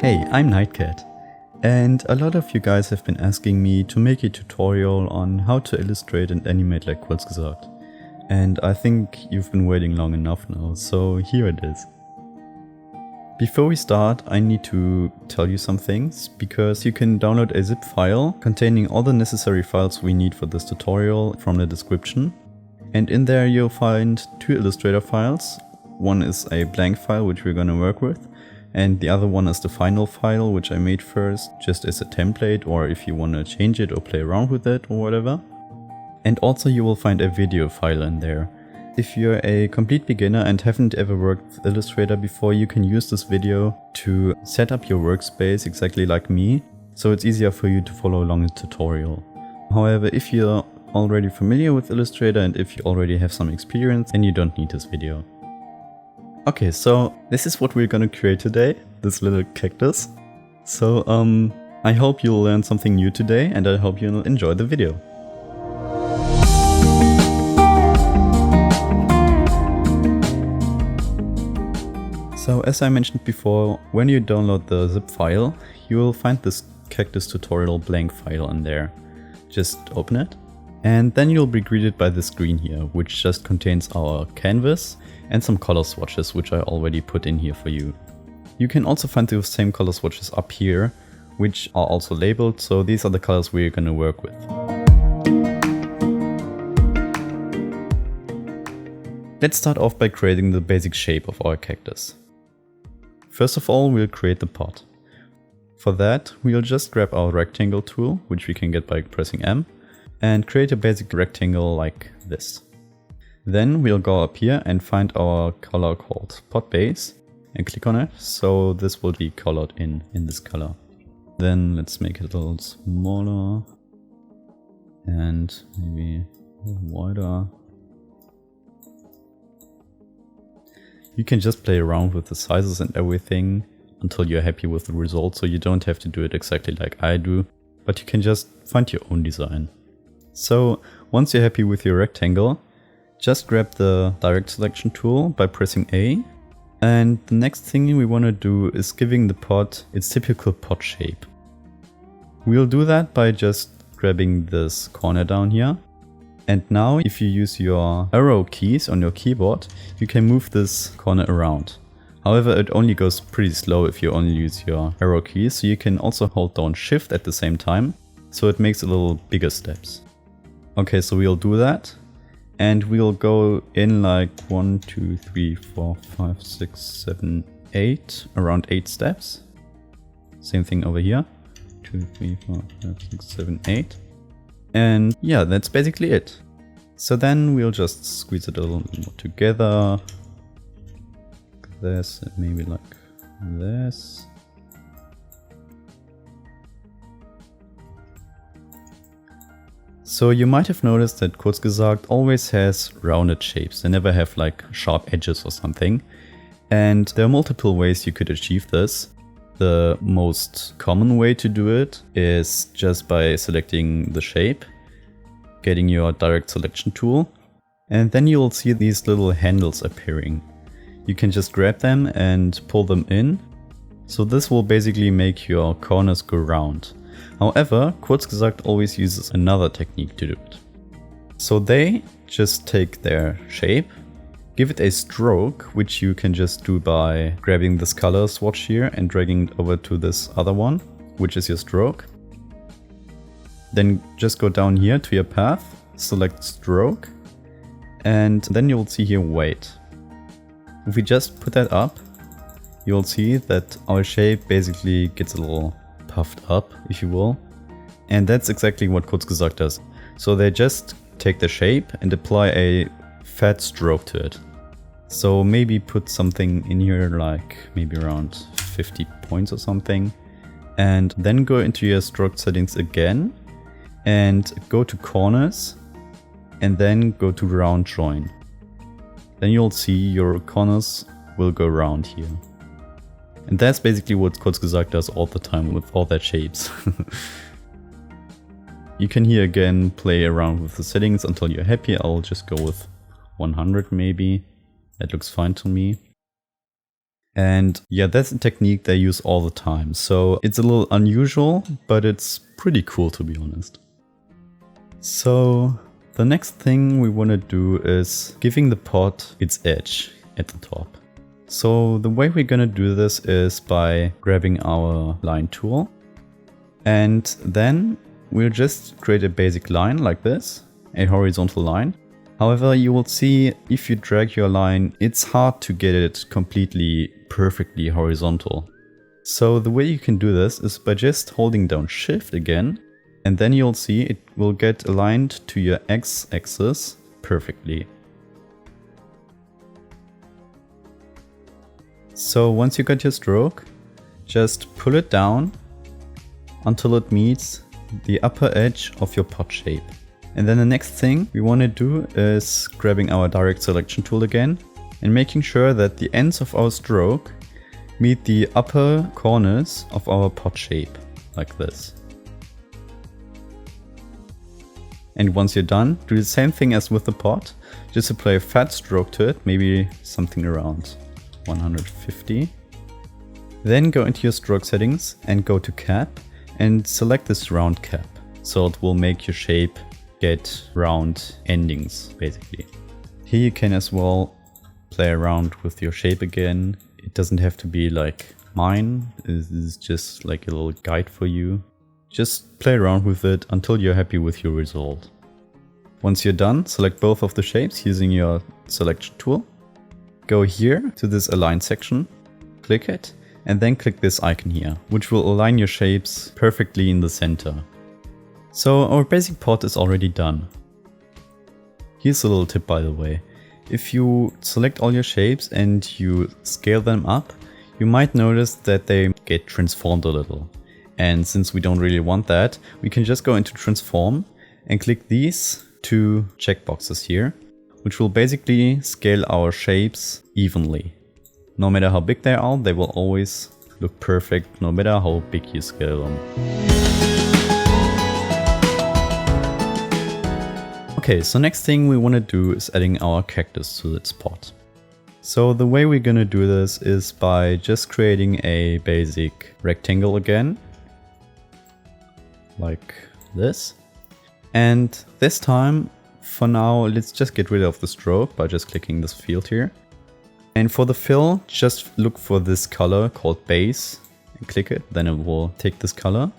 Hey, I'm Nightcat, and a lot of you guys have been asking me to make a tutorial on how to illustrate and animate like Kurzgesagt. And I think you've been waiting long enough now, so here it is. Before we start, I need to tell you some things, because you can download a zip file containing all the necessary files we need for this tutorial from the description. And in there you'll find two Illustrator files. One is a blank file which we're gonna work with, and the other one is the final file which I made first, just as a template, or if you want to change it or play around with it or whatever. And also you will find a video file in there. If you're a complete beginner and haven't ever worked with Illustrator before, you can use this video to set up your workspace exactly like me, so it's easier for you to follow along the tutorial. However, if you're already familiar with Illustrator and if you already have some experience, then you don't need this video. Okay, so this is what we're gonna create today, this little cactus. So I hope you'll learn something new today, and I hope you'll enjoy the video. So as I mentioned before, when you download the zip file, you will find this cactus tutorial blank file in there. Just open it. And then you'll be greeted by this screen here, which just contains our canvas and some color swatches, which I already put in here for you. You can also find the same color swatches up here, which are also labeled, so these are the colors we're gonna work with. Let's start off by creating the basic shape of our cactus. First of all, we'll create the pot. For that, we'll just grab our rectangle tool, which we can get by pressing M, and create a basic rectangle like this. Then we'll go up here and find our color called pot base and click on it, so this will be colored in this color. Then let's make it a little smaller and maybe a little wider. You can just play around with the sizes and everything until you're happy with the result, so you don't have to do it exactly like I do, but you can just find your own design. So once you're happy with your rectangle, just grab the direct selection tool by pressing A, and the next thing we want to do is giving the pot its typical pot shape. We'll do that by just grabbing this corner down here, and now if you use your arrow keys on your keyboard, you can move this corner around. However, it only goes pretty slow if you only use your arrow keys, so you can also hold down Shift at the same time, so it makes a little bigger steps. Okay, so we'll do that, and we'll go in like 1, 2, 3, 4, 5, 6, 7, 8, around 8 steps. Same thing over here, 2, 3, 4, 5, 6, 7, 8. And yeah, that's basically it. So then we'll just squeeze it a little more together, like this, and maybe like this. So you might have noticed that Kurzgesagt always has rounded shapes. They never have like sharp edges or something. And there are multiple ways you could achieve this. The most common way to do it is just by selecting the shape, getting your direct selection tool, and then you'll see these little handles appearing. You can just grab them and pull them in. So this will basically make your corners go round. However, Kurzgesagt always uses another technique to do it. So they just take their shape, give it a stroke, which you can just do by grabbing this color swatch here and dragging it over to this other one, which is your stroke. Then just go down here to your path, select stroke, and then you'll see here weight. If we just put that up, you'll see that our shape basically gets a little puffed up, if you will. And that's exactly what Kurzgesagt does. So they just take the shape and apply a fat stroke to it. So maybe put something in here like maybe around 50 points or something. And then go into your stroke settings again and go to corners and then go to round join. Then you'll see your corners will go round here. And that's basically what Kurzgesagt does all the time with all their shapes. You can here again play around with the settings until you're happy. I'll just go with 100 maybe. That looks fine to me. And yeah, that's a technique they use all the time. So it's a little unusual, but it's pretty cool to be honest. So the next thing we want to do is giving the pot its edge at the top. So the way we're going to do this is by grabbing our line tool. And then we'll just create a basic line like this, a horizontal line. However, you will see if you drag your line, it's hard to get it completely perfectly horizontal. So the way you can do this is by just holding down Shift again, and then you'll see it will get aligned to your X-axis perfectly. So once you got your stroke, just pull it down until it meets the upper edge of your pot shape. And then the next thing we want to do is grabbing our direct selection tool again and making sure that the ends of our stroke meet the upper corners of our pot shape, like this. And once you're done, do the same thing as with the pot, just apply a fat stroke to it, maybe something around 150. Then go into your stroke settings and go to cap and select this round cap, so it will make your shape get round endings basically. Here you can as well play around with your shape again. It doesn't have to be like mine, this is just like a little guide for you. Just play around with it until you're happy with your result. Once you're done, select both of the shapes using your selection tool. Go here to this align section, click it, and then click this icon here, which will align your shapes perfectly in the center. So our basic pot is already done. Here's a little tip by the way. If you select all your shapes and you scale them up, you might notice that they get transformed a little. And since we don't really want that, we can just go into transform and click these two checkboxes here, which will basically scale our shapes evenly. No matter how big they are, they will always look perfect no matter how big you scale them. Okay, so next thing we want to do is adding our cactus to this pot. So the way we're gonna do this is by just creating a basic rectangle again, like this. And this time, for now, let's just get rid of the stroke by just clicking this field here. And for the fill, just look for this color called base and click it, then it will take this color.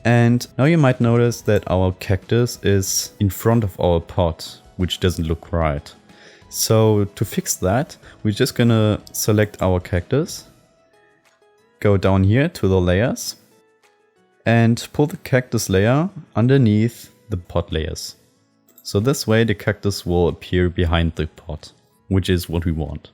And now you might notice that our cactus is in front of our pot, which doesn't look right. So to fix that, we're just gonna select our cactus, go down here to the layers, and pull the cactus layer underneath the pot layers. So this way the cactus will appear behind the pot, which is what we want.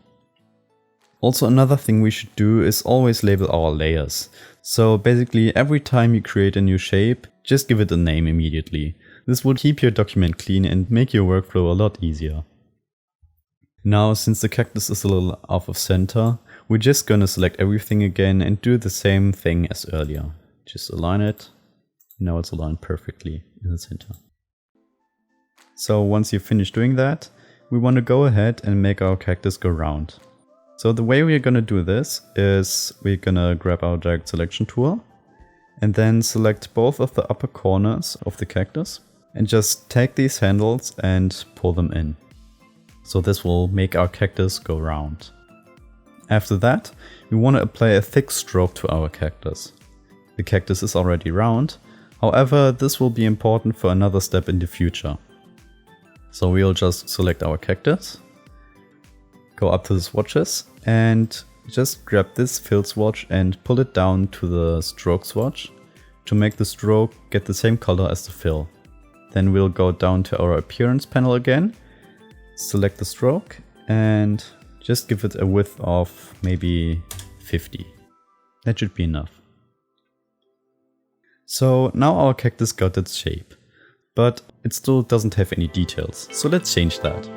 Also, another thing we should do is always label our layers. So basically every time you create a new shape, just give it a name immediately. This will keep your document clean and make your workflow a lot easier. Now, since the cactus is a little off of center, we're just gonna select everything again and do the same thing as earlier. Just align it. Now it's aligned perfectly in the center. So once you've finished doing that, we want to go ahead and make our cactus go round. So the way we're gonna do this is we're gonna grab our direct selection tool and then select both of the upper corners of the cactus and just take these handles and pull them in. So this will make our cactus go round. After that, we want to apply a thick stroke to our cactus. The cactus is already round, however this will be important for another step in the future. So we'll just select our cactus, go up to the swatches and just grab this fill swatch and pull it down to the stroke swatch to make the stroke get the same color as the fill. Then we'll go down to our appearance panel again, select the stroke and just give it a width of maybe 50. That should be enough. So now our cactus got its shape, but it still doesn't have any details. So let's change that.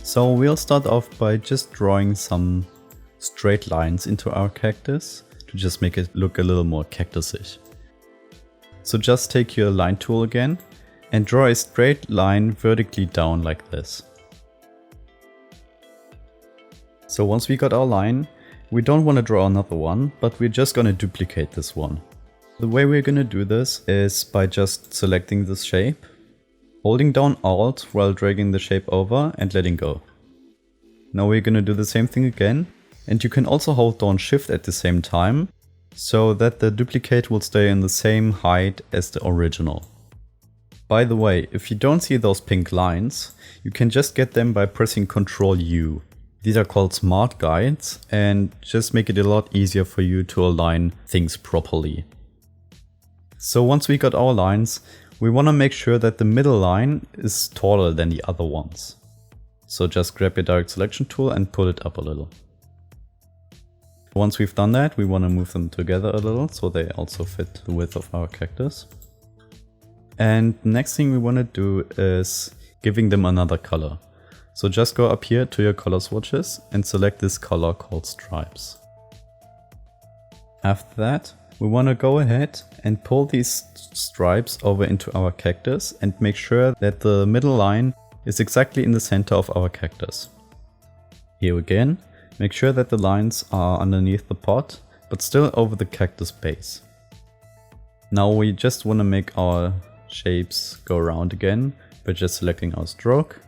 So we'll start off by just drawing some straight lines into our cactus to just make it look a little more cactus-ish. So just take your line tool again and draw a straight line vertically down like this. So once we got our line, we don't want to draw another one, but we're just going to duplicate this one. The way we're going to do this is by just selecting this shape, holding down Alt while dragging the shape over and letting go. Now we're going to do the same thing again, and you can also hold down Shift at the same time, so that the duplicate will stay in the same height as the original. By the way, if you don't see those pink lines, you can just get them by pressing Ctrl U. These are called smart guides and just make it a lot easier for you to align things properly. So once we got our lines, we want to make sure that the middle line is taller than the other ones. So just grab your direct selection tool and pull it up a little. Once we've done that, we want to move them together a little so they also fit the width of our cactus. And the next thing we want to do is giving them another color. So just go up here to your color swatches and select this color called stripes. After that, we want to go ahead and pull these stripes over into our cactus and make sure that the middle line is exactly in the center of our cactus. Here again, make sure that the lines are underneath the pot, but still over the cactus base. Now we just want to make our shapes go around again by just selecting our stroke,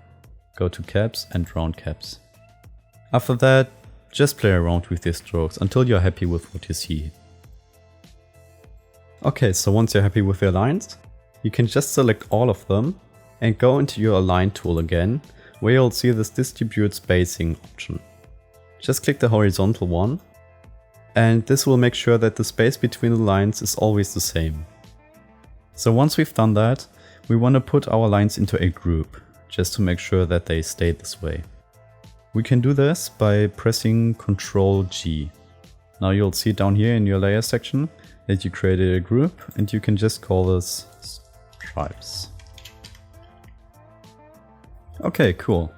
go to caps and round caps. After that, just play around with your strokes until you're happy with what you see. Okay, so once you're happy with your lines, you can just select all of them and go into your Align tool again, where you'll see this Distribute Spacing option. Just click the horizontal one, and this will make sure that the space between the lines is always the same. So once we've done that, we want to put our lines into a group, just to make sure that they stay this way. We can do this by pressing Ctrl G. Now you'll see down here in your layer section that you created a group, and you can just call this stripes. Okay, cool.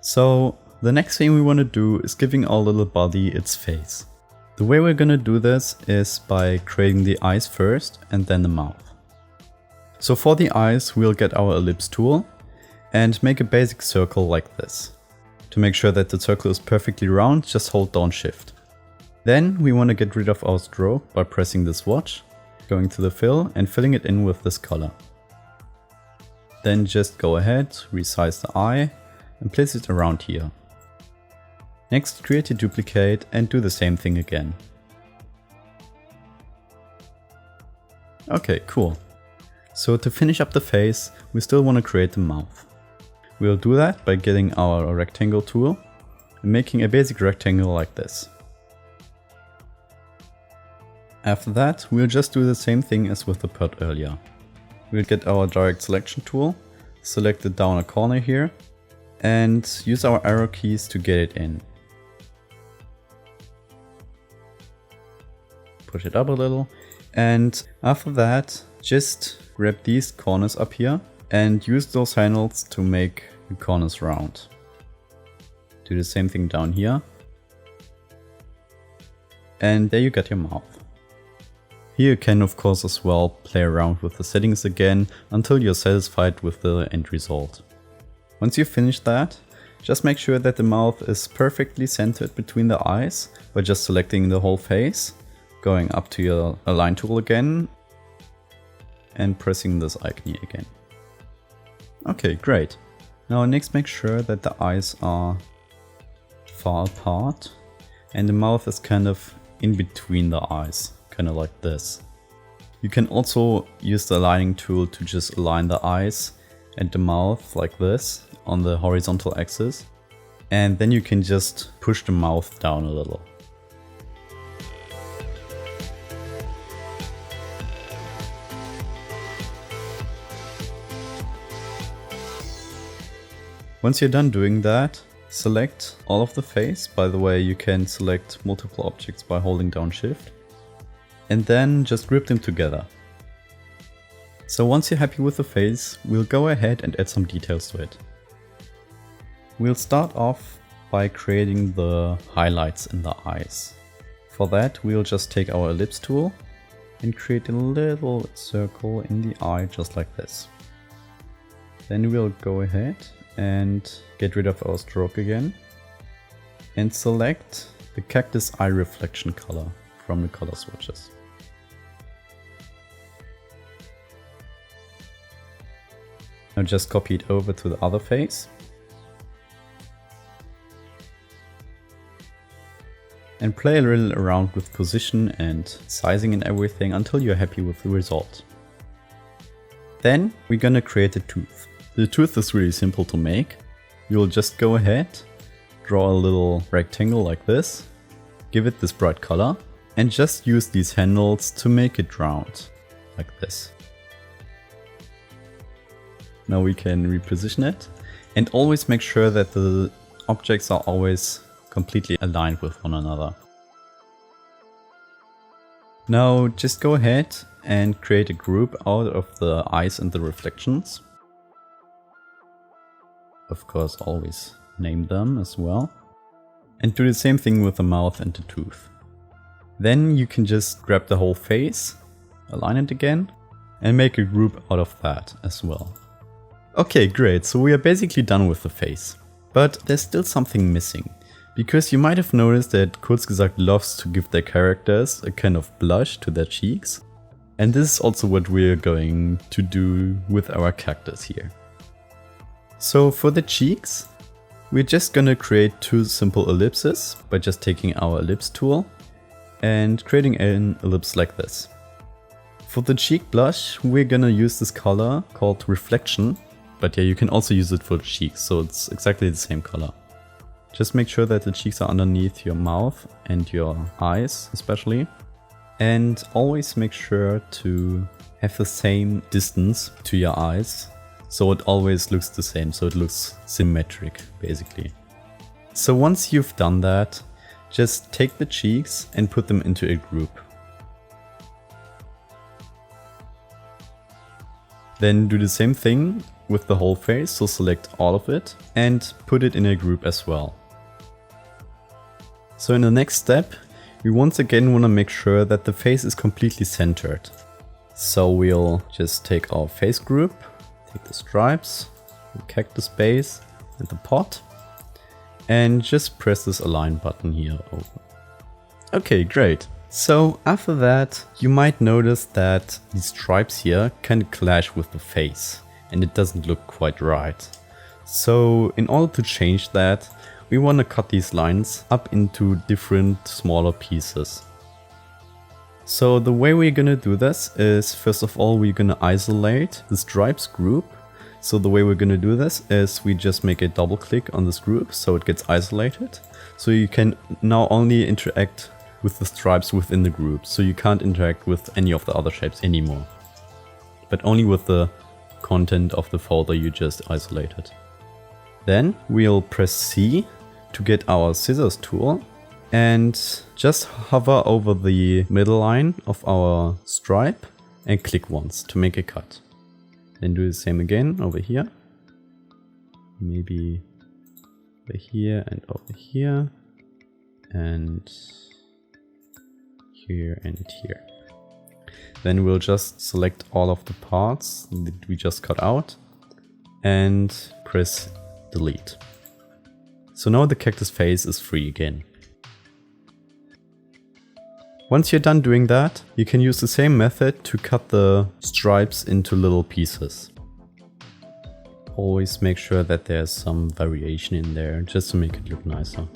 So the next thing we want to do is giving our little body its face. The way we're gonna do this is by creating the eyes first and then the mouth. So for the eyes, we'll get our ellipse tool and make a basic circle like this. To make sure that the circle is perfectly round, just hold down Shift. Then we want to get rid of our stroke by pressing the swatch, going to the fill and filling it in with this color. Then just go ahead, resize the eye and place it around here. Next, create a duplicate and do the same thing again. Okay, cool. So to finish up the face, we still want to create the mouth. We'll do that by getting our rectangle tool and making a basic rectangle like this. After that, we'll just do the same thing as with the pot earlier. We'll get our direct selection tool, select it down a corner here, and use our arrow keys to get it in. Push it up a little, and after that, just grab these corners up here and use those handles to make the corners round. Do the same thing down here. And there you get your mouth. Here you can of course as well play around with the settings again until you're satisfied with the end result. Once you've finished that, just make sure that the mouth is perfectly centered between the eyes by just selecting the whole face, going up to your Align tool again and pressing this icon again. Okay, great. Now next make sure that the eyes are far apart and the mouth is kind of in between the eyes, kind of like this. You can also use the aligning tool to just align the eyes and the mouth like this on the horizontal axis, and then you can just push the mouth down a little. Once you're done doing that, select all of the face. By the way, you can select multiple objects by holding down Shift. And then just group them together. So once you're happy with the face, we'll go ahead and add some details to it. We'll start off by creating the highlights in the eyes. For that, we'll just take our ellipse tool and create a little circle in the eye just like this. Then we'll go ahead and get rid of our stroke again and select the cactus eye reflection color from the color swatches. Now just copy it over to the other face and play a little around with position and sizing and everything until you're happy with the result. Then we're gonna create a tooth. The tooth is really simple to make. You'll just go ahead, draw a little rectangle like this, give it this bright color, and just use these handles to make it round, like this. Now we can reposition it, and always make sure that the objects are always completely aligned with one another. Now just go ahead and create a group out of the eyes and the reflections. Of course, always name them as well. And do the same thing with the mouth and the tooth. Then you can just grab the whole face, align it again, and make a group out of that as well. Okay, great, so we are basically done with the face. But there's still something missing. Because you might have noticed that Kurzgesagt loves to give their characters a kind of blush to their cheeks. And this is also what we're going to do with our cactus here. So for the cheeks, we're just gonna create two simple ellipses by just taking our ellipse tool and creating an ellipse like this. For the cheek blush, we're gonna use this color called Reflection, but yeah, you can also use it for the cheeks, so it's exactly the same color. Just make sure that the cheeks are underneath your mouth and your eyes especially. And always make sure to have the same distance to your eyes, so it always looks the same, so it looks symmetric basically. So once you've done that, just take the cheeks and put them into a group. Then do the same thing with the whole face, so select all of it and put it in a group as well. So in the next step, we once again want to make sure that the face is completely centered. So we'll just take our face group, take the stripes, the cactus base and the pot, and just press this align button here over. Okay, great. So after that, you might notice that these stripes here kind of clash with the face and it doesn't look quite right. So in order to change that, we want to cut these lines up into different smaller pieces. So the way we're gonna do this is, first of all, we're gonna isolate the stripes group. So the way we're gonna do this is we just make a double click on this group so it gets isolated. So you can now only interact with the stripes within the group. So you can't interact with any of the other shapes anymore, but only with the content of the folder you just isolated. Then we'll press C to get our scissors tool and just hover over the middle line of our stripe and click once to make a cut. Then do the same again over here. Maybe over here and over here and here and here. Then we'll just select all of the parts that we just cut out and press delete. So now the cactus face is free again. Once you're done doing that, you can use the same method to cut the stripes into little pieces. Always make sure that there's some variation in there just to make it look nicer.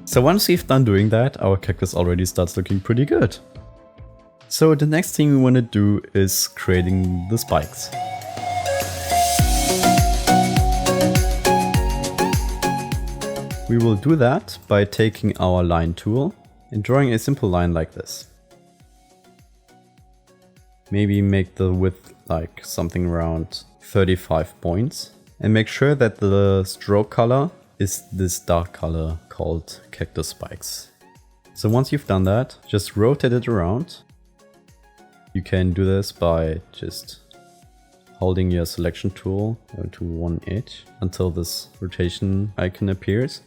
So once you've done doing that, our cactus already starts looking pretty good. So the next thing we want to do is creating the spikes. We will do that by taking our line tool and drawing a simple line like this. Maybe make the width like something around 35 points and make sure that the stroke color is this dark color called cactus spikes. So once you've done that, just rotate it around. You can do this by just holding your selection tool to one edge until this rotation icon appears.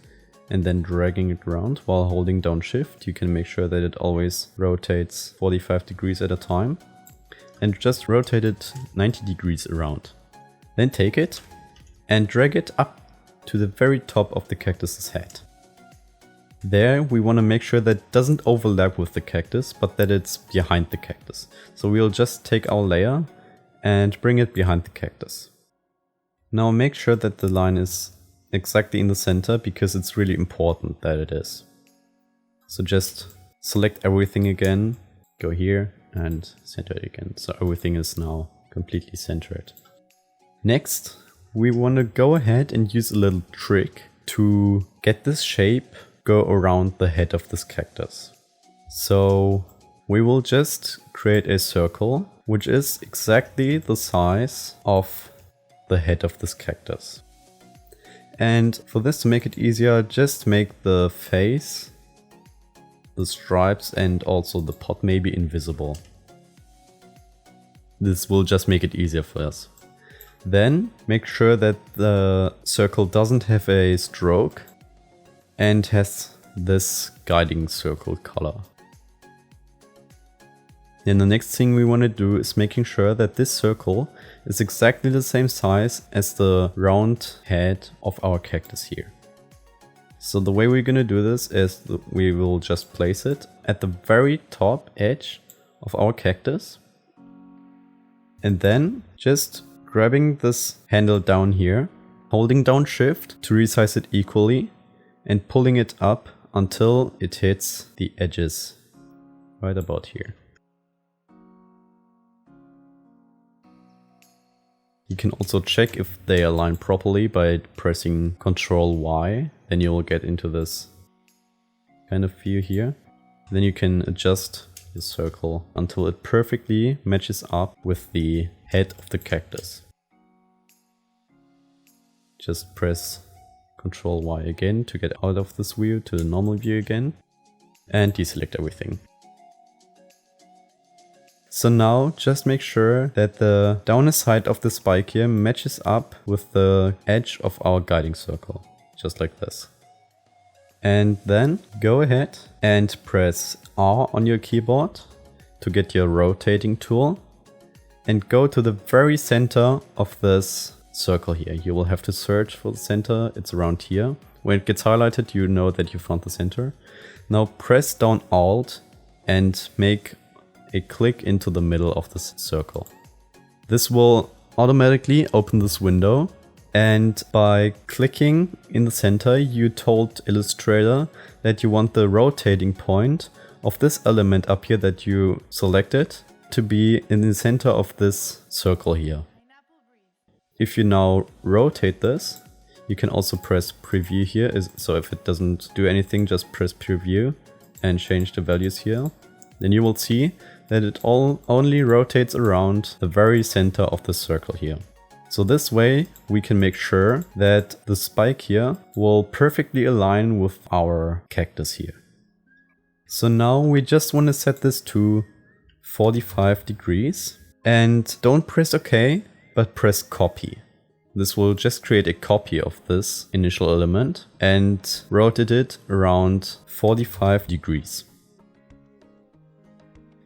and then dragging it around while holding down shift. You can make sure that it always rotates 45 degrees at a time, and just rotate it 90 degrees around. Then take it and drag it up to the very top of the cactus's head. There we want to make sure that it doesn't overlap with the cactus, but that it's behind the cactus. So we'll just take our layer and bring it behind the cactus. Now make sure that the line is exactly in the center, because it's really important that it is. So just select everything again, go here and center it again. So everything is now completely centered. Next, we want to go ahead and use a little trick to get this shape go around the head of this cactus. So we will just create a circle which is exactly the size of the head of this cactus. And for this, to make it easier, just make the face, the stripes and also the pot maybe invisible. This will just make it easier for us. Then make sure that the circle doesn't have a stroke and has this guiding circle color. Then the next thing we want to do is making sure that this circle is exactly the same size as the round head of our cactus here. So the way we're going to do this is we will just place it at the very top edge of our cactus, and then just grabbing this handle down here, holding down shift to resize it equally and pulling it up until it hits the edges right about here. You can also check if they align properly by pressing Ctrl Y. Then you will get into this kind of view here. Then you can adjust the circle until it perfectly matches up with the head of the cactus. Just press Ctrl Y again to get out of this view to the normal view again, and deselect everything. So now just make sure that the downer side of the spike here matches up with the edge of our guiding circle, just like this. And then go ahead and press R on your keyboard to get your rotating tool and go to the very center of this circle here. You will have to search for the center, it's around here. When it gets highlighted, you know that you found the center. Now press down Alt and make a click into the middle of this circle. This will automatically open this window, and by clicking in the center you told Illustrator that you want the rotating point of this element up here that you selected to be in the center of this circle here. If you now rotate this, you can also press preview here, so if it doesn't do anything, just press preview and change the values here. Then you will see that it only rotates around the very center of the circle here. So this way we can make sure that the spike here will perfectly align with our cactus here. So now we just want to set this to 45 degrees and don't press OK, but press copy. This will just create a copy of this initial element and rotate it around 45 degrees.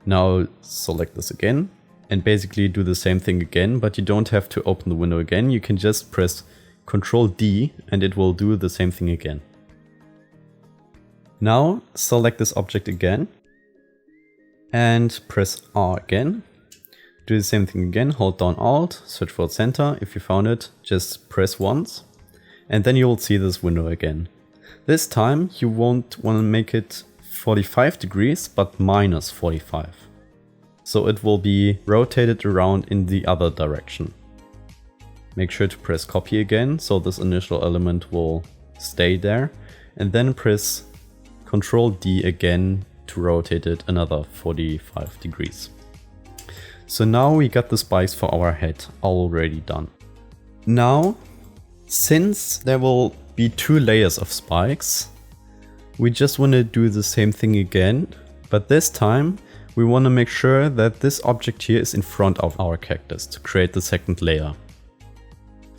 Now select this again and basically do the same thing again, but you don't have to open the window again. You can just press Ctrl D and it will do the same thing again. Now select this object again and press R again. Do the same thing again, hold down Alt, search for center. If you found it, just press once and then you will see this window again. This time you won't want to make it 45 degrees, but minus 45. So it will be rotated around in the other direction. Make sure to press copy again, so this initial element will stay there, and then press Ctrl D again to rotate it another 45 degrees. So now we got the spikes for our head already done. Now, since there will be 2 layers of spikes, we just want to do the same thing again, but this time we want to make sure that this object here is in front of our cactus to create the second layer.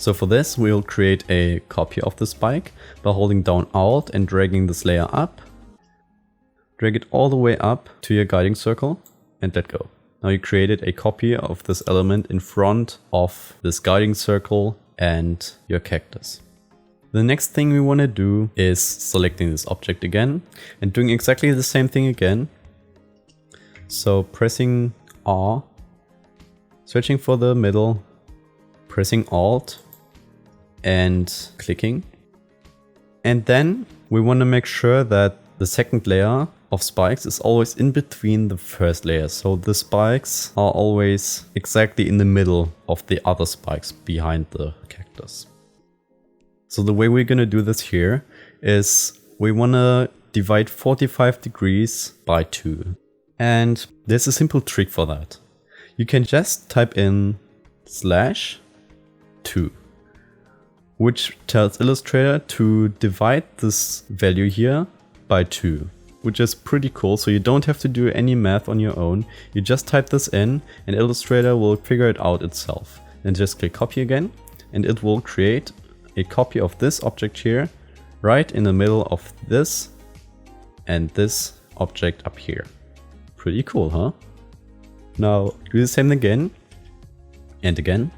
So for this, we'll create a copy of the spike by holding down Alt and dragging this layer up. Drag it all the way up to your guiding circle and let go. Now you created a copy of this element in front of this guiding circle and your cactus. The next thing we want to do is selecting this object again and doing exactly the same thing again. So pressing R, searching for the middle, pressing Alt and clicking. And then we want to make sure that the second layer of spikes is always in between the first layer. So the spikes are always exactly in the middle of the other spikes behind the cactus. So the way we're going to do this here is we want to divide 45 degrees by 2. And there's a simple trick for that. You can just type in /2, which tells Illustrator to divide this value here by 2, which is pretty cool. So you don't have to do any math on your own. You just type this in and Illustrator will figure it out itself. And just click copy again and it will create a copy of this object here right in the middle of this and this object up here. Pretty cool, huh? Now do the same again and again.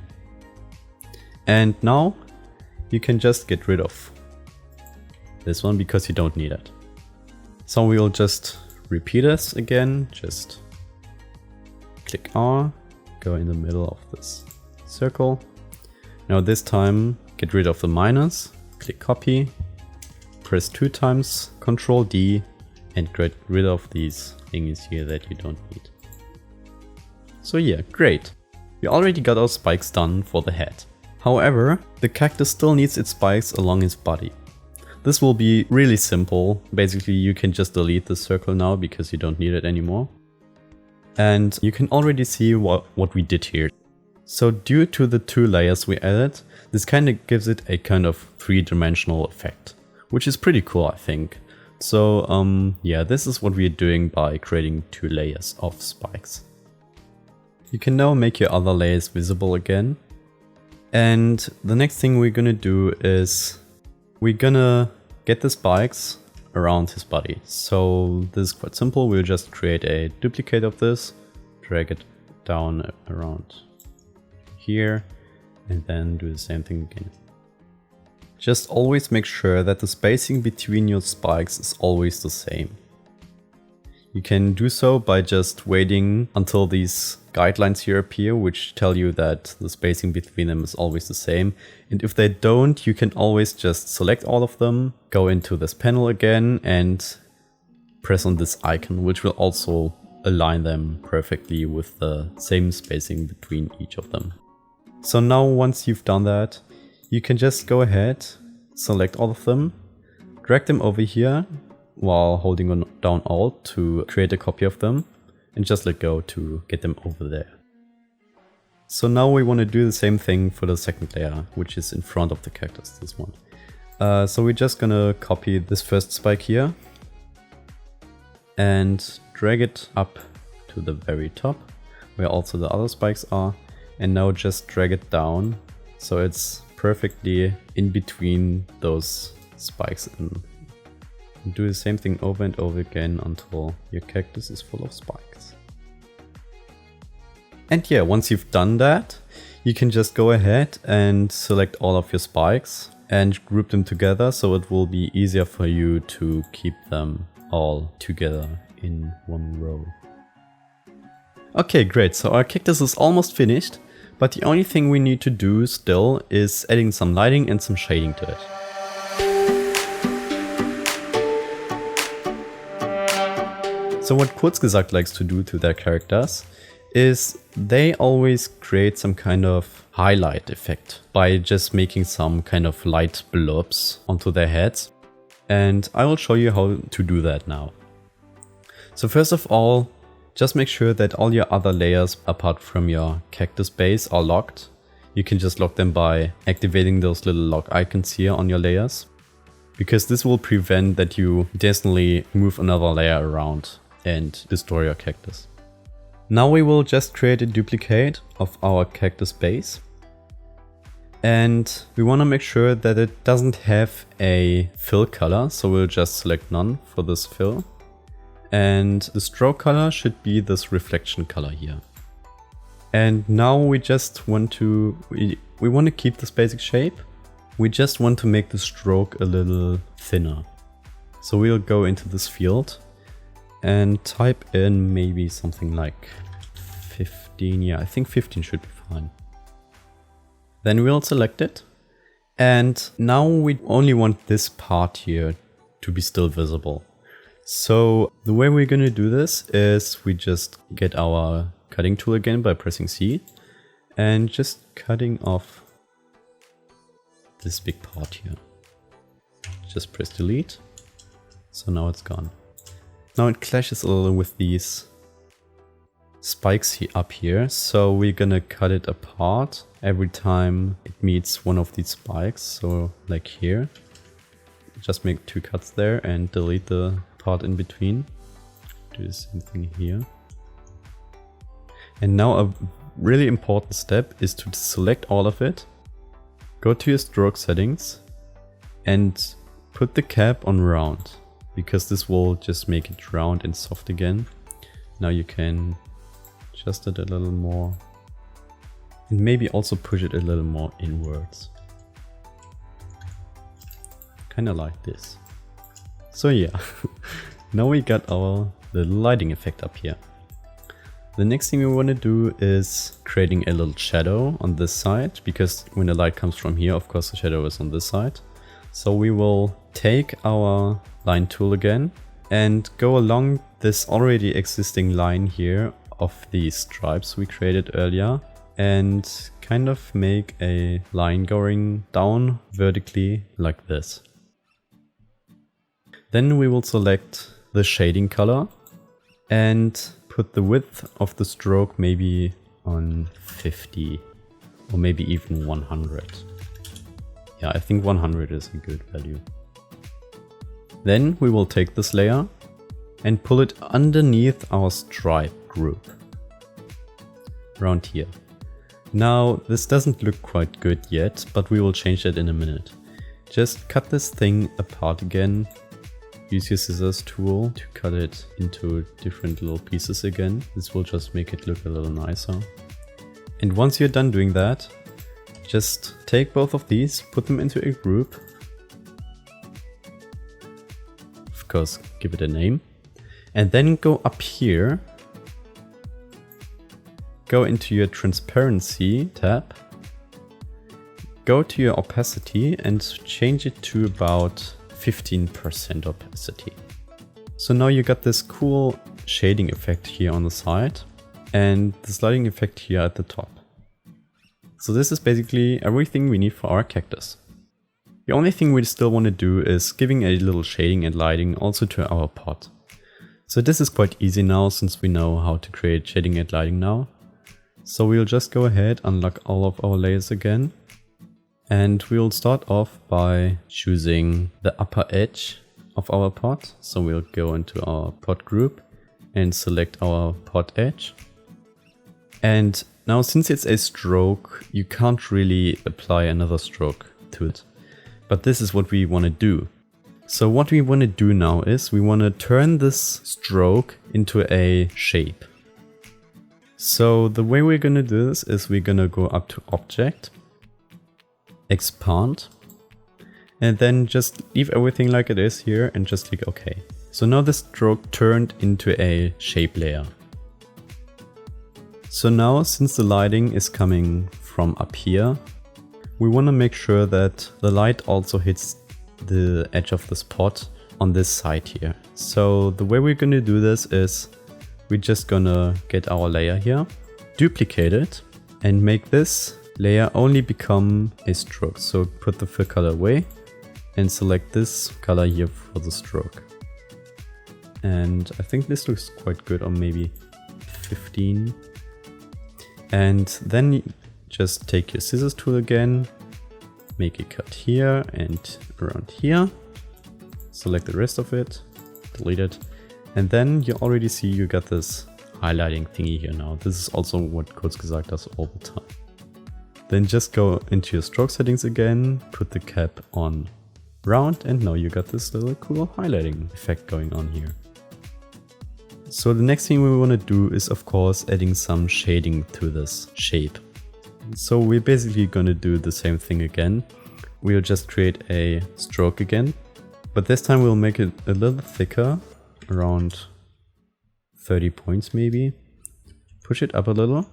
And now you can just get rid of this one because you don't need it. So we'll just repeat this again. Just click R, go in the middle of this circle. Now this time get rid of the minus, click copy, press 2 times Ctrl D and get rid of these things here that you don't need. So yeah, great. We already got our spikes done for the head. However, the cactus still needs its spikes along its body. This will be really simple. Basically, you can just delete the circle now because you don't need it anymore. And you can already see what we did here. So due to the 2 layers we added, this kind of gives it a kind of 3-dimensional effect, which is pretty cool, I think. So yeah, this is what we're doing by creating 2 layers of spikes. You can now make your other layers visible again. And the next thing we're gonna do is we're gonna get the spikes around his body. So this is quite simple. We'll just create a duplicate of this, drag it down around here, and then do the same thing again. Just always make sure that the spacing between your spikes is always the same. You can do so by just waiting until these guidelines here appear, which tell you that the spacing between them is always the same. And if they don't, you can always just select all of them, go into this panel again and press on this icon, which will also align them perfectly with the same spacing between each of them. So now once you've done that, you can just go ahead, select all of them, drag them over here while holding down Alt to create a copy of them, and just let go to get them over there. So now we want to do the same thing for the second layer, which is in front of the cactus, this one. So we're just gonna copy this first spike here and drag it up to the very top, where also the other spikes are, and now just drag it down so it's perfectly in between those spikes, and do the same thing over and over again until your cactus is full of spikes. And yeah, once you've done that, you can just go ahead and select all of your spikes and group them together, so it will be easier for you to keep them all together in one row. Okay, great. So our cactus is almost finished, but the only thing we need to do still is adding some lighting and some shading to it. So what Kurzgesagt likes to do to their characters is they always create some kind of highlight effect by just making some kind of light blobs onto their heads. And I will show you how to do that now. So first of all, just make sure that all your other layers apart from your cactus base are locked. You can just lock them by activating those little lock icons here on your layers, because this will prevent that you intentionally move another layer around and destroy your cactus. Now we will just create a duplicate of our cactus base. And we want to make sure that it doesn't have a fill color, so we'll just select none for this fill. And the stroke color should be this reflection color here. And now we just want to, we want to keep this basic shape. We just want to make the stroke a little thinner. So we'll go into this field and type in maybe something like 15. Yeah, I think 15 should be fine. Then we'll select it. And now we only want this part here to be still visible. So the way we're going to do this is we just get our cutting tool again by pressing C and just cutting off this big part here. Just press delete. So now it's gone. Now it clashes a little with these spikes up here. So we're gonna cut it apart every time it meets one of these spikes. So like here, just make 2 cuts there and delete the part in between. Do the same thing here. And now a really important step is to select all of it. Go to your stroke settings and put the cap on round, because this will just make it round and soft again. Now you can adjust it a little more and maybe also push it a little more inwards. Kind of like this. So yeah, now we got our little lighting effect up here. The next thing we want to do is creating a little shadow on this side, because when the light comes from here, of course the shadow is on this side. So we will take our line tool again and go along this already existing line here of these stripes we created earlier and kind of make a line going down vertically like this. Then we will select the shading color and put the width of the stroke maybe on 50 or maybe even 100. Yeah, I think 100 is a good value. Then we will take this layer and pull it underneath our stripe group. Around here. Now this doesn't look quite good yet, but we will change that in a minute. Just cut this thing apart again. Use your scissors tool to cut it into different little pieces again. This will just make it look a little nicer. And once you're done doing that, just take both of these, put them into a group. Of course, give it a name. And then go up here. Go into your transparency tab. Go to your opacity and change it to about 15% opacity. So now you got this cool shading effect here on the side and this lighting effect here at the top. So this is basically everything we need for our cactus. The only thing we still want to do is giving a little shading and lighting also to our pot. So this is quite easy now since we know how to create shading and lighting now. So we'll just go ahead, unlock all of our layers again. And we'll start off by choosing the upper edge of our pot. So we'll go into our pot group and select our pot edge. And now since it's a stroke, you can't really apply another stroke to it. But this is what we want to do. So what we want to do now is we want to turn this stroke into a shape. So the way we're going to do this is we're going to go up to Object, Expand, and then just leave everything like it is here and just click OK. So now the stroke turned into a shape layer. So now since the lighting is coming from up here, we want to make sure that the light also hits the edge of this pot on this side here. So the way we're going to do this is we're just gonna get our layer here, duplicate it and make this layer only become a stroke. So put the fill color away and select this color here for the stroke. And I think this looks quite good, or maybe 15. And then just take your scissors tool again, make a cut here and around here, select the rest of it, delete it. And then you already see you got this highlighting thingy here now. This is also what Kurzgesagt does all the time. Then just go into your stroke settings again, put the cap on round, and now you got this little cool highlighting effect going on here. So the next thing we want to do is of course adding some shading to this shape. So we're basically going to do the same thing again. We'll just create a stroke again, but this time we'll make it a little thicker, around 30 points maybe. Push it up a little.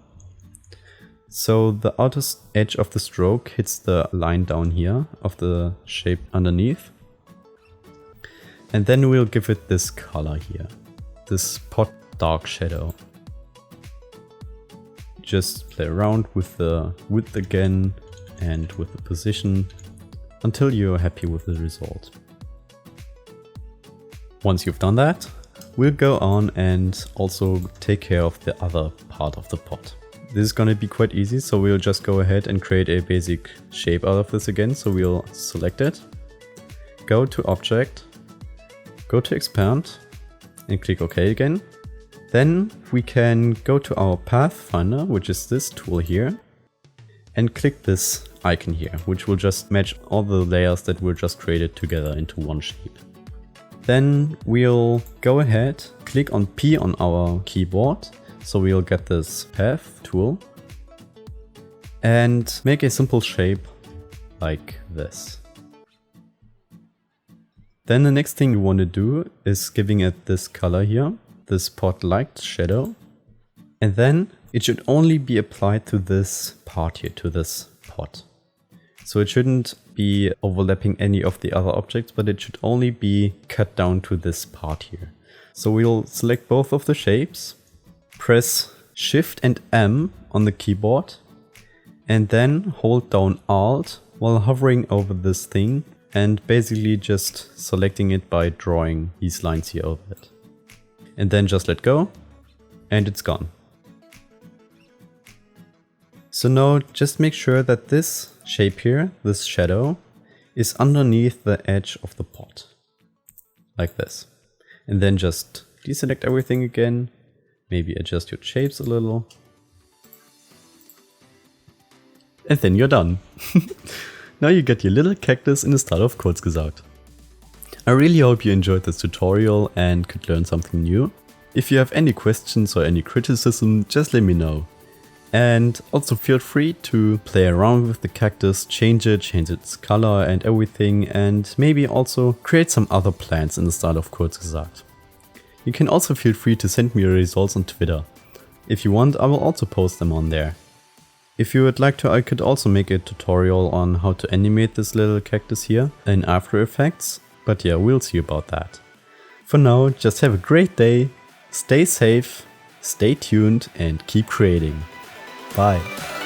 So the outer edge of the stroke hits the line down here of the shape underneath. And then we'll give it this color here, this pot dark shadow. Just play around with the width again and with the position until you're happy with the result. Once you've done that, we'll go on and also take care of the other part of the pot. This is going to be quite easy, so we'll just go ahead and create a basic shape out of this again. So we'll select it, go to Object, go to Expand, and click OK again. Then we can go to our Pathfinder, which is this tool here, and click this icon here, which will just match all the layers that were just created together into one shape. Then we'll go ahead, click on P on our keyboard. So we'll get this path tool and make a simple shape like this. Then the next thing we want to do is giving it this color here, this pot light shadow. And then it should only be applied to this part here, to this pot. So it shouldn't be overlapping any of the other objects, but it should only be cut down to this part here. So we'll select both of the shapes. Press Shift and M on the keyboard and then hold down Alt while hovering over this thing and basically just selecting it by drawing these lines here over it. And then just let go and it's gone. So now just make sure that this shape here, this shadow, is underneath the edge of the pot. Like this. And then just deselect everything again. Maybe adjust your shapes a little. And then you're done. Now you get your little cactus in the style of Kurzgesagt. I really hope you enjoyed this tutorial and could learn something new. If you have any questions or any criticism, just let me know. And also feel free to play around with the cactus, change its color and everything, and maybe also create some other plants in the style of Kurzgesagt. You can also feel free to send me your results on Twitter. If you want, I will also post them on there. If you would like to, I could also make a tutorial on how to animate this little cactus here in After Effects, but yeah, we'll see about that. For now, just have a great day, stay safe, stay tuned and keep creating. Bye.